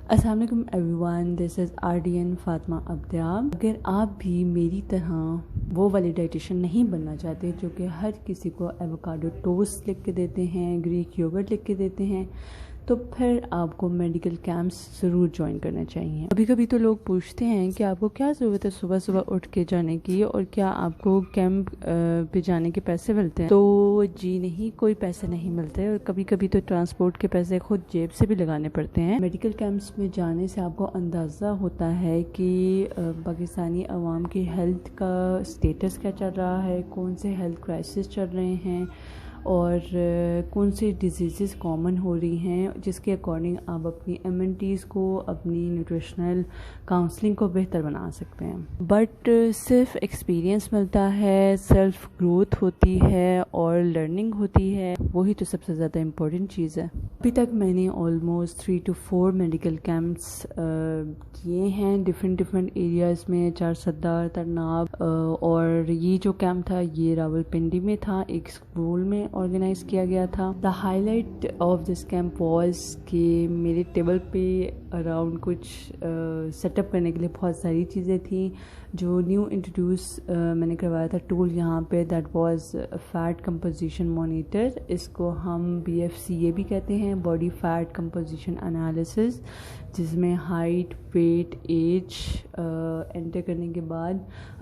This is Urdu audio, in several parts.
السلام علیکم ایوریون، دس از RDN فاطمہ ابدیاب۔ اگر آپ بھی میری طرح وہ والی ڈائٹیشین نہیں بننا چاہتے جو کہ ہر کسی کو ایووکاڈو ٹوسٹ لکھ کے دیتے ہیں، گریک یوگرٹ لکھ کے دیتے ہیں، تو پھر آپ کو میڈیکل کیمپس ضرور جوائن کرنا چاہیے۔ کبھی کبھی تو لوگ پوچھتے ہیں کہ آپ کو کیا ضرورت ہے صبح صبح اٹھ کے جانے کی، اور کیا آپ کو کیمپ پہ جانے کے پیسے ملتے ہیں؟ تو جی نہیں، کوئی پیسے نہیں ملتے، اور کبھی کبھی تو ٹرانسپورٹ کے پیسے خود جیب سے بھی لگانے پڑتے ہیں۔ میڈیکل کیمپس میں جانے سے آپ کو اندازہ ہوتا ہے کہ پاکستانی عوام کی ہیلتھ کا سٹیٹس کیا چل رہا ہے، کون سے ہیلتھ کرائسس چل رہے ہیں، اور کون سی ڈیزیزز کامن ہو رہی ہیں، جس کے اکارڈنگ آپ اپنی ایمنٹیز کو، اپنی نیوٹریشنل کاؤنسلنگ کو بہتر بنا سکتے ہیں۔ بٹ صرف ایکسپیرینس ملتا ہے، سیلف گروتھ ہوتی ہے اور لرننگ ہوتی ہے، وہی تو سب سے زیادہ امپورٹنٹ چیز ہے۔ ابھی تک میں نے آلموسٹ 3 to 4 میڈیکل کیمپس کیے ہیں ڈفرینٹ ایریاز میں، چارسدار، ترناب، اور یہ جو کیمپ تھا یہ راولپنڈی میں تھا، ایک اسکول میں آرگنائز کیا گیا تھا۔ The high light of this camp was کہ میرے ٹیبل پہ اراؤنڈ کچھ سیٹ اپ کرنے کے لیے بہت ساری چیزیں تھیں جو نیو انٹروڈیوس میں نے کروایا تھا ٹول یہاں پہ، that was fat composition monitor. اس کو ہم BFCA بھی کہتے ہیں، باڈی فیٹ کمپوزیشن انالیسس، جس میں ہائٹ، ویٹ، ایج انٹر کرنے کے بعد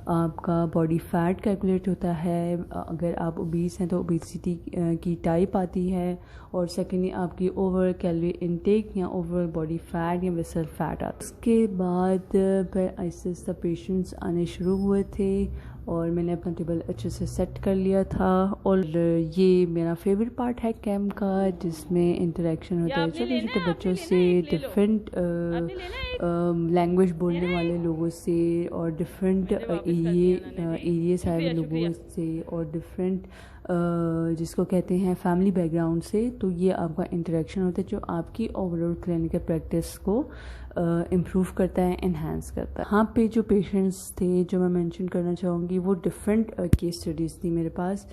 آپ کا باڈی فیٹ کیلکولیٹ ہوتا ہے۔ اگر آپ اوبیس ہیں تو اوبیسٹی کی ٹائپ آتی ہے، اور سیکنڈلی آپ کی اوور کیلوری انٹیک یا اوور باڈی فیٹ یا ویسل فیٹ آتا ہے۔ اس کے بعد پھر آہستہ آہستہ پیشنٹس آنے شروع ہوئے تھے، اور میں نے اپنا ٹیبل اچھے سے سیٹ کر لیا تھا۔ اور یہ میرا فیوریٹ پارٹ ہے کیمپ کا، جس میں انٹریکشن ہوتا ہے چھوٹے چھوٹے بچوں سے، ڈفرینٹ لینگویج بولنے والے لوگوں سے، اور ڈفرینٹ ایریے سے آئے لوگوں سے، اور ڈفرینٹ جس کو کہتے ہیں فیملی بیک گراؤنڈ سے۔ تو یہ آپ کا انٹریکشن ہوتا ہے جو آپ کی اوور آل کلینکل پریکٹس کو امپروو کرتا ہے، انہینس کرتا ہے۔ یہاں پہ جو پیشنٹس تھے جو میں مینشن کرنا چاہوں گی، وہ ڈفرینٹ کیس اسٹڈیز تھی میرے پاس۔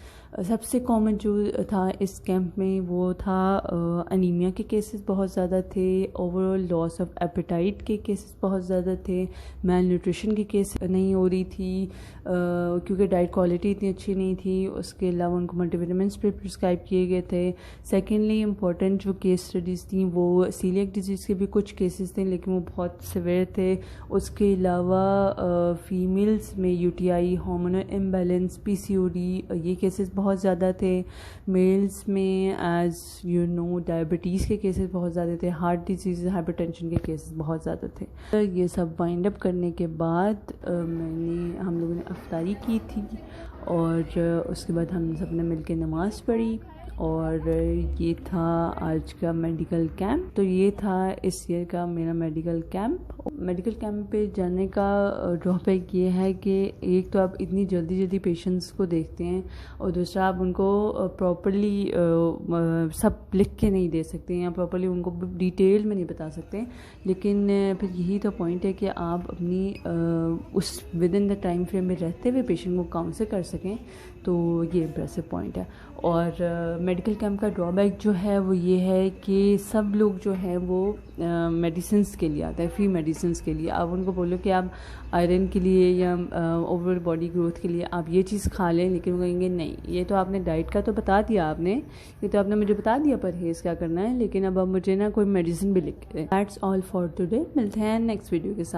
سب سے کامن جو تھا اس کیمپ میں وہ تھا انیمیا کے کیسز بہت زیادہ تھے، overall loss of appetite کے کیسز بہت زیادہ تھے، میل نیوٹریشن کی کیس نہیں ہو رہی تھی کیونکہ ڈائٹ کوالٹی اتنی اچھی نہیں تھی۔ اس کے علاوہ ان کو ملٹی وٹامنس پہ پرسکرائب کیے گئے تھے۔ سیکنڈلی امپورٹنٹ جو کیس اسٹڈیز تھیں وہ سیلیک ڈیزیز کے بھی کچھ کیسز تھے، لیکن وہ بہت سیویئر تھے۔ اس کے علاوہ فیمیلز میں UTI، ہارمونل امبیلنس، PCOD، یہ کیسز بہت زیادہ تھے۔ میلز میں ایز یو نو ڈائبٹیز کے کیسز بہت زیادہ تھے، ہارٹ ڈیزیز، ہائپر ٹینشن کے کیسز بہت زیادہ تھے۔ یہ سب وائنڈ اپ کرنے کے بعد ہم لوگوں نے افطاری کی تھی، اور اس کے بعد ہم سب نے مل کے نماز پڑھی، اور یہ تھا آج کا میڈیکل کیمپ۔ تو یہ تھا اس ایئر کا میرا میڈیکل کیمپ۔ میڈیکل کیمپ پہ جانے کا ڈرا بیک یہ ہے کہ ایک تو آپ اتنی جلدی جلدی کو دیکھتے ہیں، اور دوسرا آپ ان کو پراپرلی سب لکھ کے نہیں دے سکتے، یا پراپرلی ان کو ڈیٹیل میں نہیں بتا سکتے۔ لیکن پھر یہی تو پوائنٹ ہے کہ آپ اپنی اس within the time frame میں رہتے ہوئے پیشنٹ کو کاؤنسل کر سکیں، تو یہ امپریسو پوائنٹ ہے۔ اور میڈیکل کیمپ کا ڈرا بیک جو ہے وہ یہ ہے کہ سب لوگ جو ہیں وہ میڈیسنس کے لیے آتے ہیں، فری میڈیسنس کے لیے۔ آپ ان کو بولو کہ آپ آئرن کے لیے یا اوور باڈی گروتھ کے لیے آپ یہ چیز کھا لیں، لیکن وہ کہیں گے نہیں، یہ تو آپ نے ڈائٹ کا تو بتا دیا، آپ نے یہ تو آپ نے مجھے بتا دیا پرہیز کیا کرنا ہے، لیکن اب آپ مجھے نا کوئی میڈیسن بھی لکھ کے دیں۔ دیٹس آل فار ٹوڈے، ملتے ہیں نیکسٹ ویڈیو کے ساتھ۔